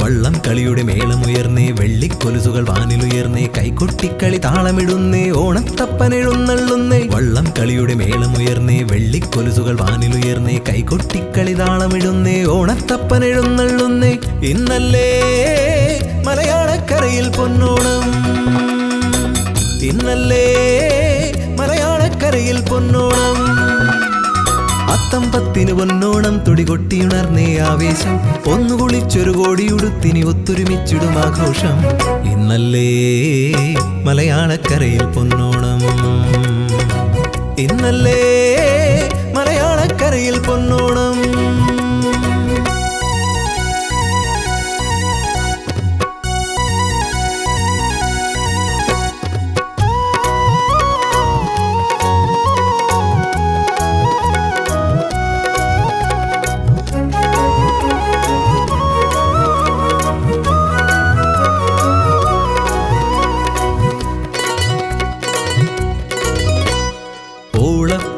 വള്ളം കളിയുടെ മേളമുയർന്നേ, വെള്ളിക്കൊലുസുകൾ വാനിലുയർന്നേ, കൈകൊട്ടിക്കളി താളമിടുന്നേ, ഓണത്തപ്പനെഴുന്നള്ളുന്നേ. വള്ളം കളിയുടെ മേളമുയർന്നേ, വെള്ളിക്കൊലുസുകൾ വാനിലുയർന്നേ, കൈകൊട്ടിക്കളി താളമിടുന്നേ, ഓണത്തപ്പനെഴുന്നള്ളുന്നേ. ഇന്നല്ലേ മലയാളക്കരയിൽ പൊന്നോണം, ഇന്നല്ലേ മലയാളക്കരയിൽ പൊന്നോണം. അത്തമ്പത്തിന് പൊന്നോണം തുടികൊട്ടിയുണർന്നേ ആവേശം, ഒന്നു കുളിച്ചൊരു കോടിയുടുത്തിനി ഒത്തൊരുമിച്ചിടും ആഘോഷം. ഇന്നല്ലേ മലയാളക്കരയിൽ പൊന്നോണം, ഇന്നല്ലേ മലയാളക്കരയിൽ പൊന്നോണം.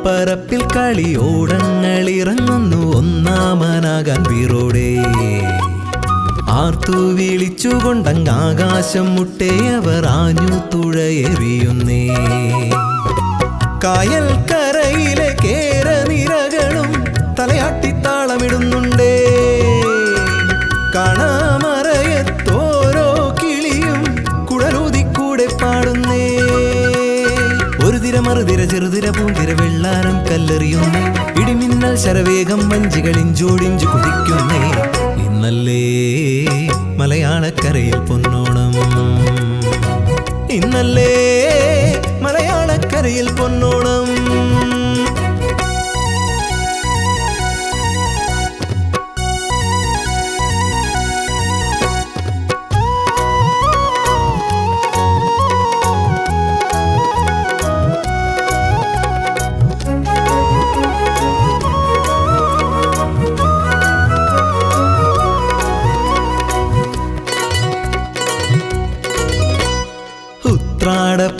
പരപ്പിൽ കളിയോടങ്ങളിറങ്ങുന്നു ഒന്നാമനാകാൻ വീറോടെ, ആർത്തു വിളിച്ചുകൊണ്ടങ്ങാകാശം മുട്ടേ അവർ ആഞ്ഞു തുഴയെറിയുന്നേ. കായൽ കരയിലെ കേരനിരകളും തലയാട്ടിത്താളമിടുന്നുണ്ടേ, കാണാമറയത്തോരോ കിളിയും കുഴലൂതിക്കൂടെ പാടുന്നേ. ഒരു തിര മറുതിര ചെറുതിര പൂന്തിര വെള്ളാരം കല്ലെറിയുന്നേ, ഇടിമിന്നൽ ശരവേഗം വഞ്ചികളിഞ്ചോടിഞ്ചു കുതിക്കുന്നേ. ഇന്നല്ലേ മലയാളക്കരയിൽ പൊന്നോണം, ഇന്നല്ലേ മലയാളക്കരയിൽ പൊന്നോണം.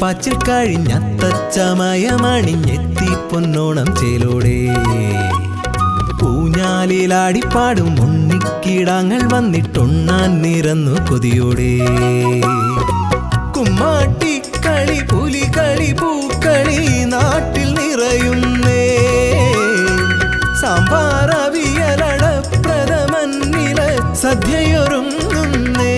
പാച്ചിൽ കഴിഞ്ഞത്തച്ചമയമണിഞ്ഞെത്തി പൊന്നോണം ചേലോടെ, ഊഞ്ഞാലിലാടിപ്പാടും ഉണ്ണിക്കിടാങ്ങൾ വന്നിട്ടൊണ്ണാൻ നിറന്നു കൊതിയോടെ. കുമ്മാട്ടിക്കളി പുലികളി പൂക്കളി നാട്ടിൽ നിറയുന്നേ, സാമ്പാറവിയലട പ്രഥമന്നില സദ്യയൊരുങ്ങുന്നേ.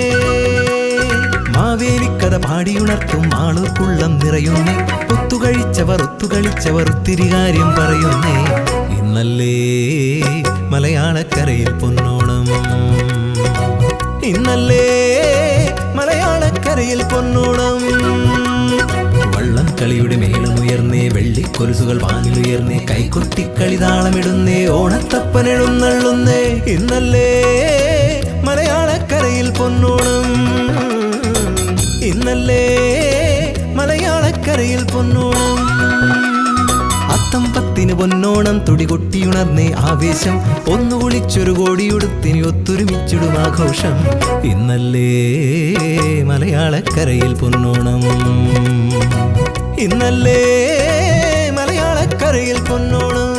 മാവേലിക്കഥ പാടിയുണർത്തും ആളുക്കുള്ളം നിറയുന്നേ, ഒത്തുകഴിച്ചവർ ഒത്തുകളിച്ചവർ ഒത്തിരി കാര്യം പറയുന്നേ. ഇന്നല്ലേ മലയാളക്കരയിൽ പൊന്നോണം, ഇന്നല്ലേ മലയാളക്കരയിൽ പൊന്നോണം. വള്ളം കളിയുടെ മേളമുയർന്നേ, വെള്ളിക്കൊലുസുകൾ വാനിലുയർന്നേ, കൈകൊട്ടിക്കളി താളമിടുന്നേ, ഓണത്തപ്പനെഴുന്നള്ളുന്നേ. ഇന്നല്ലേ മലയാളക്കരയിൽ പൊന്നോണം, ഇന്നല്ലേ മലയാളക്കരയിൽ പൊന്നോണം. അത്തമ്പത്തിന് പൊന്നോണം തുടികൊട്ടിയുണർന്നേ ആവേശം, ഒന്നു കുളിച്ചൊരു കോടിയുടുത്തിനി ഒത്തൊരുമിച്ചിടും ആഘോഷം. ഇന്നല്ലേ മലയാളക്കരയിൽ പൊന്നോണം, ഇന്നല്ലേ മലയാളക്കരയിൽ പൊന്നോണം.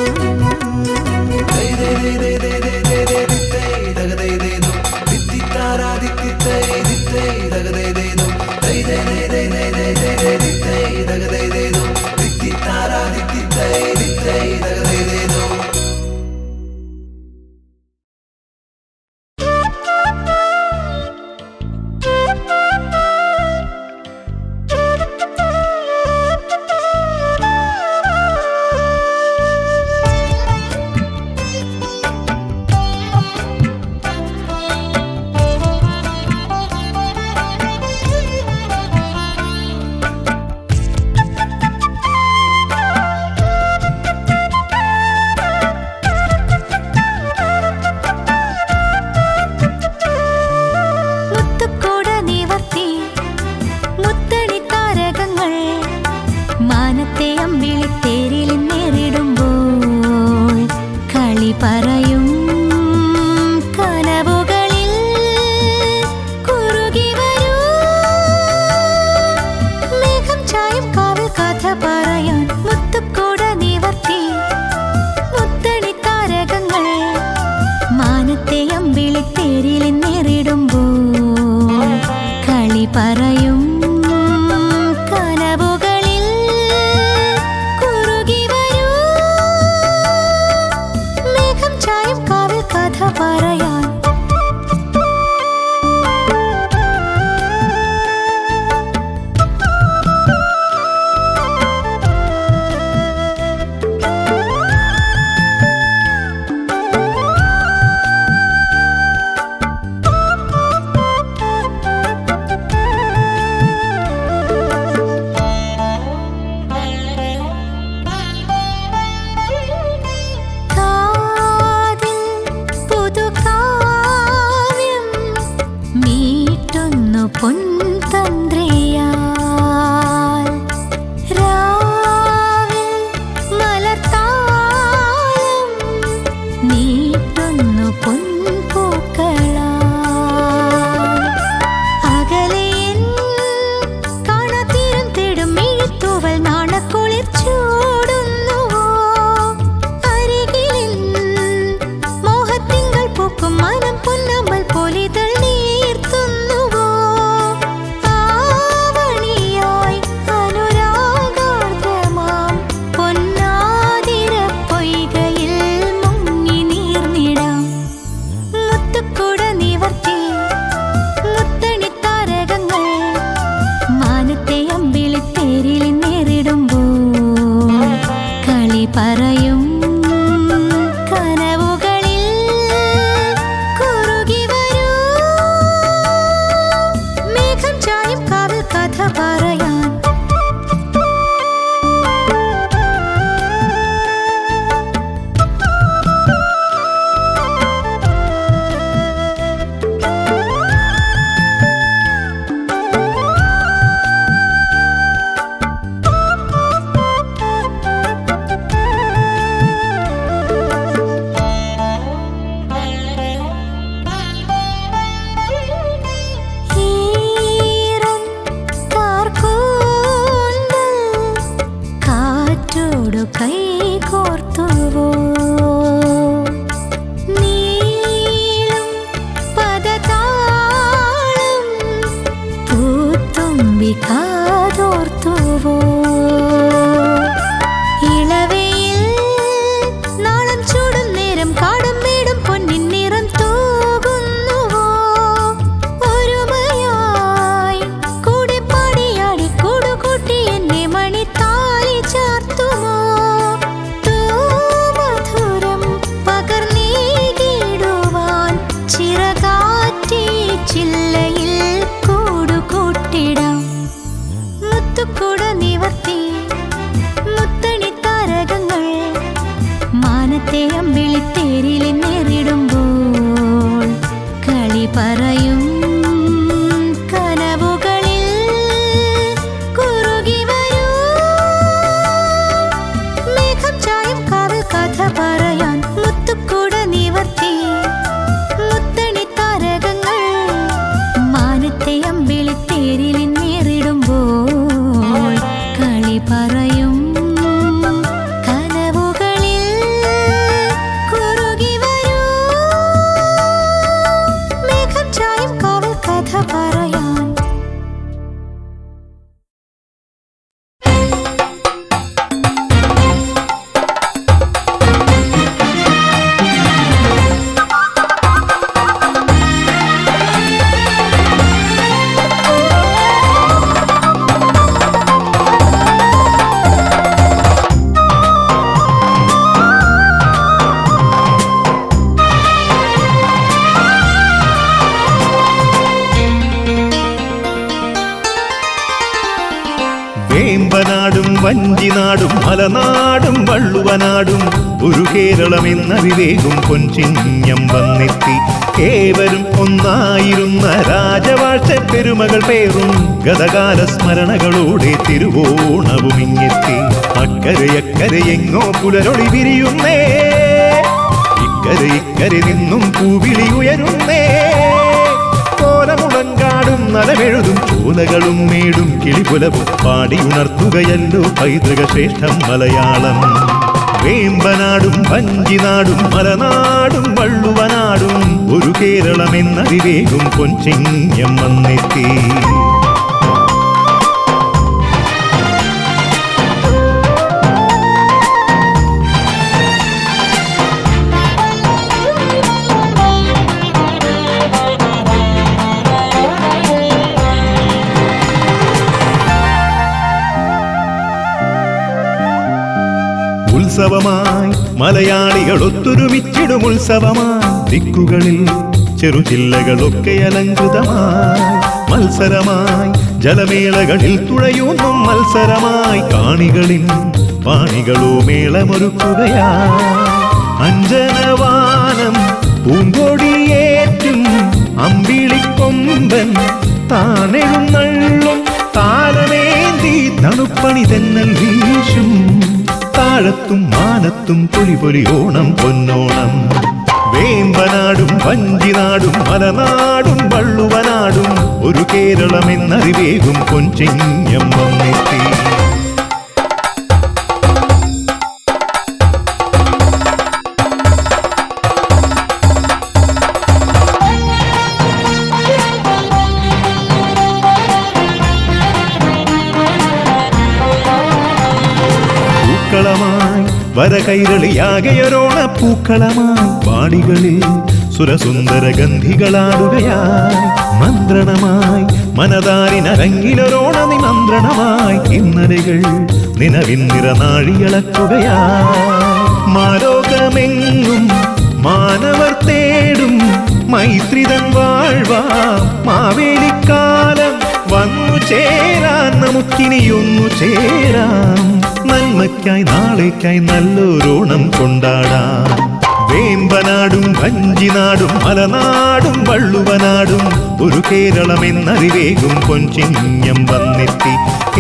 പറയും കനവുകളിൽ കുറുകി വരൂ മേഘം ചായും കാവൽ കഥ പറയാൻ കൈ കോർത്തുവോ നീളും പദതാളം പൂത്തുമ്പി കാതോർത്തുവോ ഇളവയിൽ നാളം ചൂടും നേരം കാടും വീടും പൊന്നിൻ നിറം തൂകുന്നുവോ ഒരുമയായി കൂടെ പാടിയാടി കൂടുകൂട്ടി എന്നെ മണിത്താലി ചാർത്തുമോ ചില്ലയിൽ കൂടുകൂട്ടിടാം മുത്തുക്കുട നിവർത്തി മുത്തണി താരകങ്ങൾ മാനത്തെ അമ്പിളിത്തേരിൽ നേരിടുമ്പോൾ കളി പറയും കനവുകളിൽ കുറുകി വരൂ മേഘം ചായും കാവൽ കഥ പറയാൻ മുത്തുക്കുട നിവർത്തി അമ്പിളിത്തേരിൽ നേരിടുമ്പോൾ കളി പറയും കനവുകളിൽ കുറുകി വരൂ മേഘം ചായും കാവൽ കഥ പറയാൻ വേമ്പനാടും വഞ്ചിനാടും മലനാടും വള്ളുവനാടും ഒരു കേരളമെന്ന വിവേകും പൊൻചിങ്ങം വന്നെത്തി ഏവരും ഒന്നായിരുന്ന രാജവാഴ്ച പെരുമകൾ പേറും ഗതകാല സ്മരണകളോടെ തിരുവോണവും ഇങ്ങെത്തി അക്കരയക്കരയെങ്ങോ പുലരൊളി വിരിയുന്നേ ഇക്കരെ നിന്നും പൂവിളി ഉയരുന്നേ കോലമുളങ്കാടും നലമെഴുതും ചോലകളും മേടും കിളിപുലവും പാടിയുണർത്തുകയല്ലോ പൈതൃക ശ്രേഷ്ഠം മലയാളം വേമ്പനാടും വഞ്ചിനാടും മലനാടും വള്ളുവനാടും ഒരു കേരളമെന്ന വിവേകും പൊൻചിങ്ങം വന്നെത്തി ഉത്സവമായി മലയാളികൾ ഒത്തൊരുമിച്ചിടും ഉത്സവമായി ദിക്കുകളിൽ ചെറുചില്ലകളൊക്കെ അലങ്കൃതമായി മത്സരമായി ജലമേളകളിൽ തുഴയൂന്നും മത്സരമായി കാണികളിൽ പാണികളോ മേളമൊരുക്കുകയായി അഞ്ജനവാനം പൂങ്കൊടിയേറ്റും അമ്പിളിക്കൊമ്പൻ താനെഴുന്നള്ളും താലമേന്തി തണുപ്പണി തെന്നൽ വീശും താഴത്തും മാനത്തും പൊലി ഓണം പൊന്നോണം വേമ്പനാടും വഞ്ചിനാടും മലനാടും വള്ളുവനാടും ഒരു കേരളമെന്നറിവേകും പൊൻചിങ്ങം വന്നെത്തി പൂക്കളമായി വരകൈരളിയാകെയൊരോണ പൂക്കളമായി പാടികളിൽ സുരസുന്ദര ഗന്ധികളാടുകയായി മന്ത്രണമായി മനതാരിനരങ്ങിലൊരോണ നിമന്ത്രണമായി ഇന്നലകൾ നിലവിൻ നിറനാഴിയളക്കുകയായി മൈത്രിതൻ വാഴ്വാ മാവേലിക്കാലം വന്നു ചേരാൻ നമുക്കിനിയൊന്നു ചേരാം. നന്മയ്ക്കായി നാളേക്കായി നല്ലൊരോണം കൊണ്ടാടാം. വേമ്പനാടും വഞ്ചിനാടും മലനാടും വള്ളുവനാടും ഒരു കേരളമെന്നറിവേകും പൊൻചിങ്ങം വന്നെത്തി.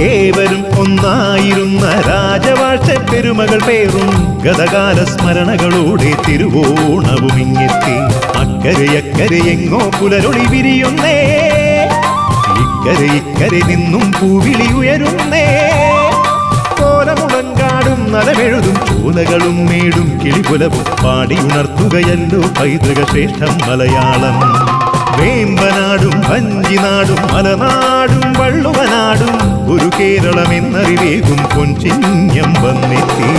ഏവരും ഒന്നായിരുന്ന രാജവാഴ്ച പെരുമകൾ പേറും ഗതകാല സ്മരണകളോടെ തിരുവോണവും ഇങ്ങെത്തി. അക്കരെ എങ്ങോ പുലരൊളി വിരിയുന്നേ, ഇക്കരെ നിന്നും പൂവിളി ഉയരുന്നേ. കോലമുളങ്കാടും നലമെഴുതും ചോലകളും മേടും കിളിപുലവും പാടിയുണർത്തുകയല്ലോ പൈതൃക ശ്രേഷ്ഠം മലയാളം. വേമ്പനാടും വഞ്ചിനാടും മലനാടും വള്ളുവനാടും ഒരു കേരളമെന്നറിവേകും പൊൻചിങ്ങം വന്നെത്തി.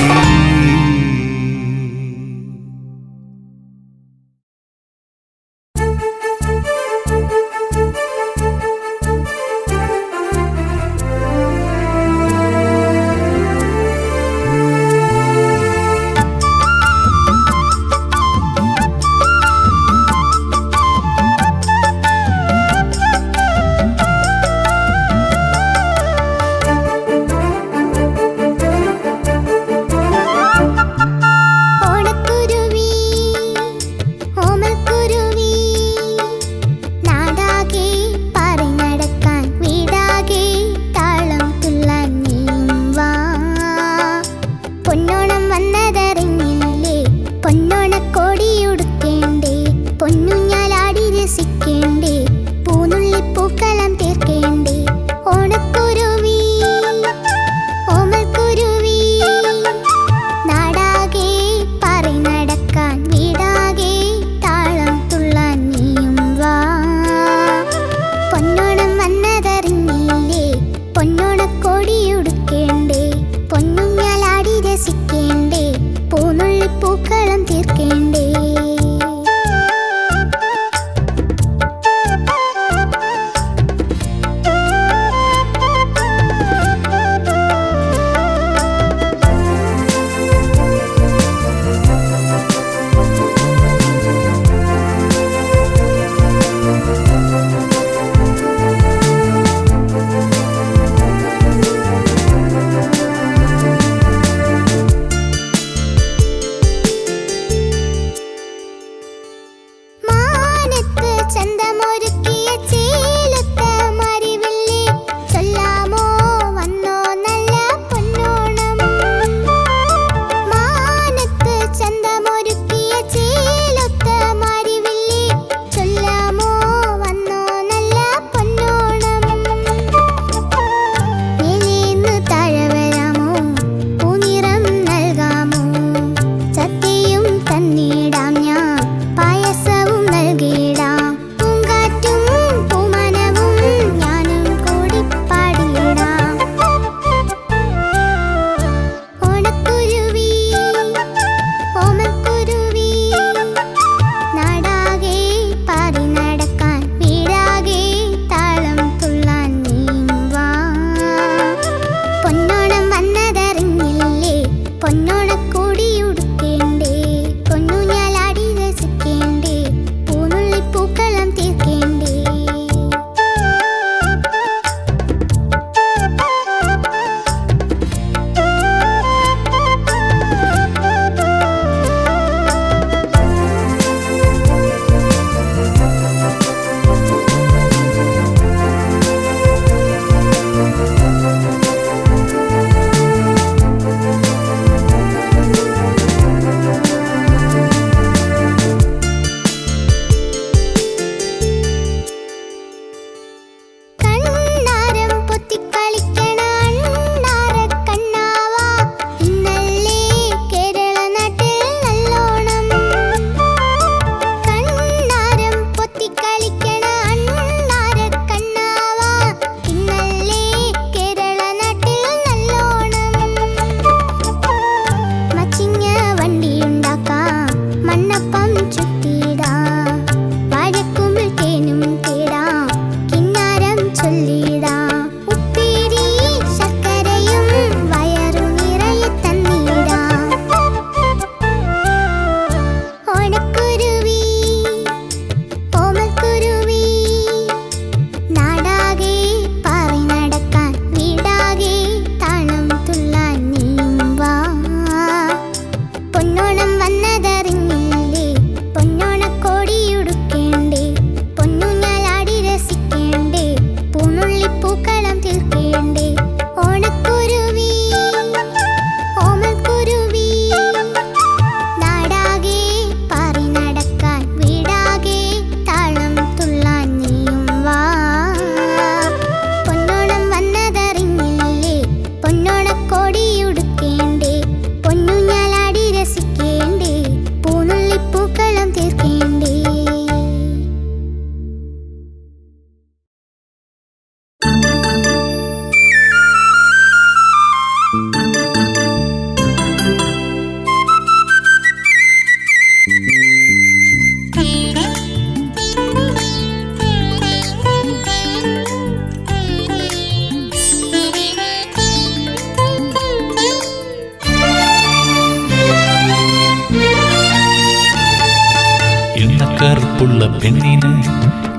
കറുപ്പുള്ള പെണ്ണിന്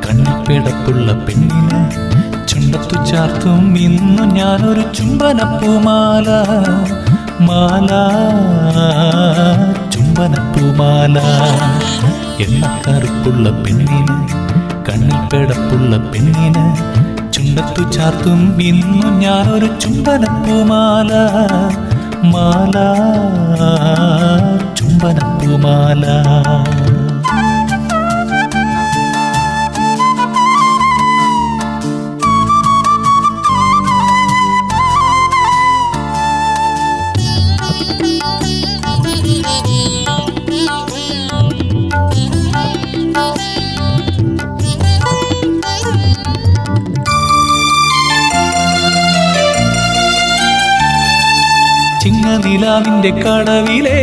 കണ്ണിൽ പിടപ്പുള്ള പെണ്ണിന് ചുണ്ടത്തു ചാർത്തും ഇന്നു ഞാനൊരു ചുംബനപ്പൂമാല മാല ചുംബനപ്പൂമാല കറുപ്പുള്ള പെണ്ണിന് കണ്ണിൽ പിടപ്പുള്ള പെണ്ണിന് ചുണ്ടത്തു ചാർത്തും ഇന്നു ഞാനൊരു ചുംബനപ്പൂമാല മാല ചുംബനപ്പൂമാല ചിങ്ങനിലാവിന്റെ കടവിലെ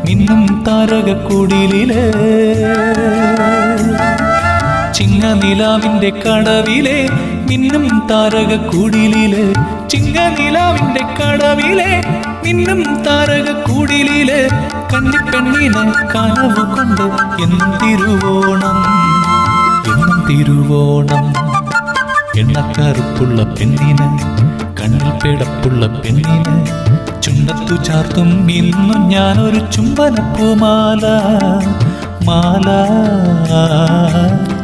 മിന്നും താരകക്കുടിലിലെ ചിങ്ങനിലാവിന്റെ കടവിലെ മിന്നും താരകക്കുടിലിലെ ചിങ്ങനിലാവിന്റെ കടവിലെ മിന്നും താരകക്കുടിലിലെ കന്നിപ്പെണ്ണിന് കനവ് കൊണ്ട് എന്നും തിരുവോണം എണ്ണക്കറുപ്പുള്ള പെണ്ണിന് കണ്ണിൽ പിടപ്പുള്ള പെണ്ണിന് ചുണ്ടത്തു ചാർത്തും ഇന്നു ഞാനൊരു ചുംബനപ്പൂമാല മാല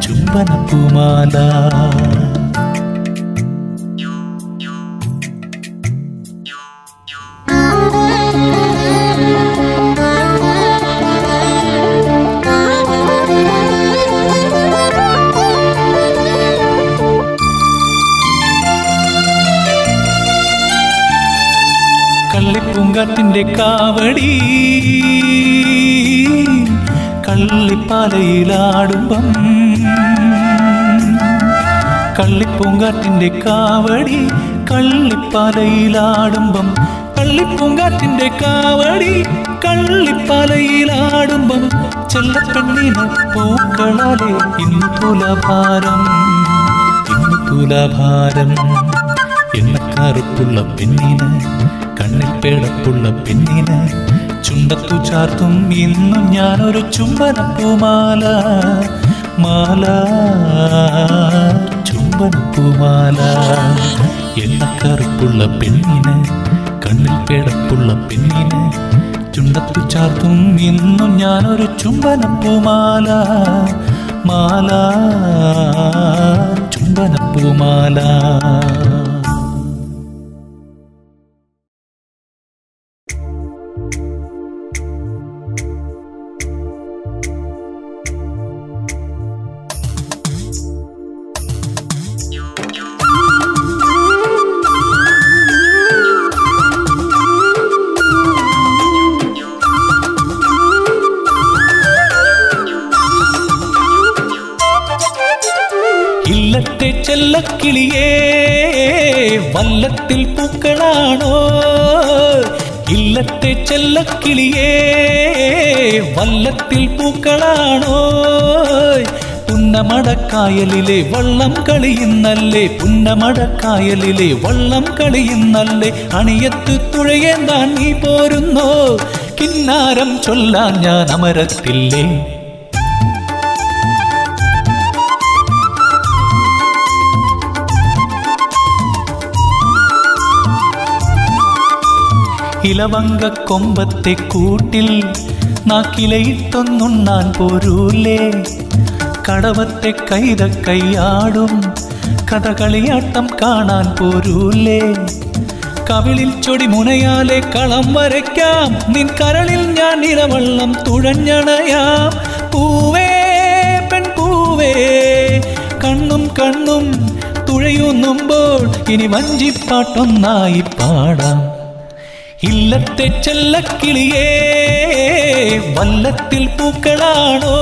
ചുംബനപ്പൂമാല കള്ളിപ്പൂങ്കാറ്റിന്റെ കാവടി കള്ളിപ്പാലയിലാടുമ്പം കള്ളിപ്പൂങ്കാറ്റിന്റെ കാവടി കള്ളിപ്പാലയിലാടുമ്പം കള്ളിപ്പൂങ്കാറ്റിന്റെ കാവടി കള്ളിപ്പാലയിലാടുമ്പം ചെല്ലപ്പെണ്ണിന് പൂക്കളാലെ ഇന്നു തുലാഭാരം എണ്ണക്കറുപ്പുള്ള പെണ്ണിന് കണ്ണിൽ പിടപ്പുള്ള പെണ്ണിന് ചുണ്ടത്തു ചാർത്തും ഇന്നു ഞാനൊരു ചുംബനപ്പൂമാല മാല ചുംബനപ്പൂമാല എണ്ണക്കറുപ്പുള്ള പെണ്ണിന് കണ്ണിൽ പിടപ്പുള്ള പെണ്ണിന് ചുണ്ടത്തു ചാർത്തും ഇന്നു ഞാനൊരു ചുംബനപ്പൂമാല മാല ചുംബനപ്പൂമാല ഇല്ലത്തെ ചെല്ലക്കിളിയേ വല്ലത്തിൽ പൂക്കളാണോ ഇല്ലത്തെ ചെല്ലക്കിളിയേ വല്ലത്തിൽ പൂക്കളാണോ പുന്നമടക്കായലിലെ വള്ളം കളിയുന്നല്ലേ പുന്നമടക്കായലിലെ വള്ളം കളിയുന്നല്ലേ അണിയത്ത് തുഴയേന്താൻ നീ പോരുന്നോ കിന്നാരം ചൊല്ലാൻ ഞാൻ അമരത്തില്ലേ ഇലവങ്ക കൊമ്പത്തെ കൂട്ടിൽ നാക്കിലയിട്ടൊന്നുണ്ണാൻ പോരൂലേ കടവത്തെ കൈതക്കൈയാടും കഥകളിയാട്ടം കാണാൻ പോരൂലേ കവിളിൽ ചൊടി മുനയാലെ കളം വരയ്ക്കാം നിൻ കരളിൽ ഞാൻ ഇരവള്ളം തുഴഞ്ഞണയാം പൂവേ പെൺപൂവേ കണ്ണും കണ്ണും തുഴയുന്നുമ്പോൾ ഇനി വഞ്ചിപ്പാട്ടൊന്നായി പാടാം ഇല്ലത്തെ ചെല്ലക്കിളിയേ വല്ലത്തിൽ പൂക്കളാണോ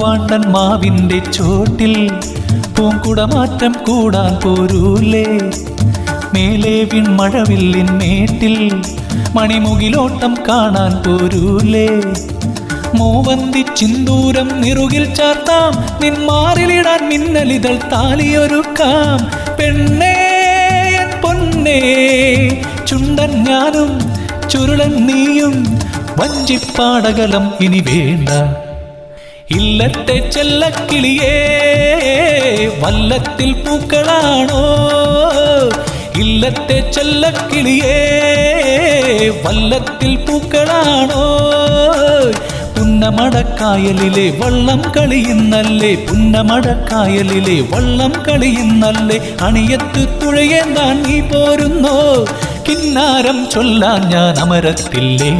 മൂവാണ്ടൻ മാവിൻ്റെ ചോട്ടിൽ പൂങ്കുടമാറ്റം കൂടാൻ പോരൂലേ മേലെ വിൺമഴവില്ലിൻ മേട്ടിൽ മണിമുകിലോട്ടം കാണാൻ പോരൂലേ മൂവന്തി ചിന്തൂരം നിറുകിൽ ചാർത്താം നിന്മാറിലിടാൻ മിന്നലിതൾ താലിയൊരുക്കാം പെണ്ണേ എൻ പൊന്നേ ചുണ്ടൻ ഞാനും ചുരുളൻ നീയും വഞ്ചിപ്പാടകലം ഇനി വേണ്ട ഇല്ലത്തെ ചെല്ലക്കിളിയേ വല്ലത്തിൽ പൂക്കളാണോ ഇല്ലത്തെ ചെല്ലക്കിളിയേ വല്ലത്തിൽ പൂക്കളാണോ പുന്നമടക്കായലിലെ വള്ളം കളിയുന്നല്ലേ പുന്നമടക്കായലിലെ വള്ളം കളിയുന്നല്ലേ അണിയത്ത് തുഴയേന്താൻ നീ പോരുന്നോ കിന്നാരം ചൊല്ലാൻ ഞാൻ അമരത്തില്ലേ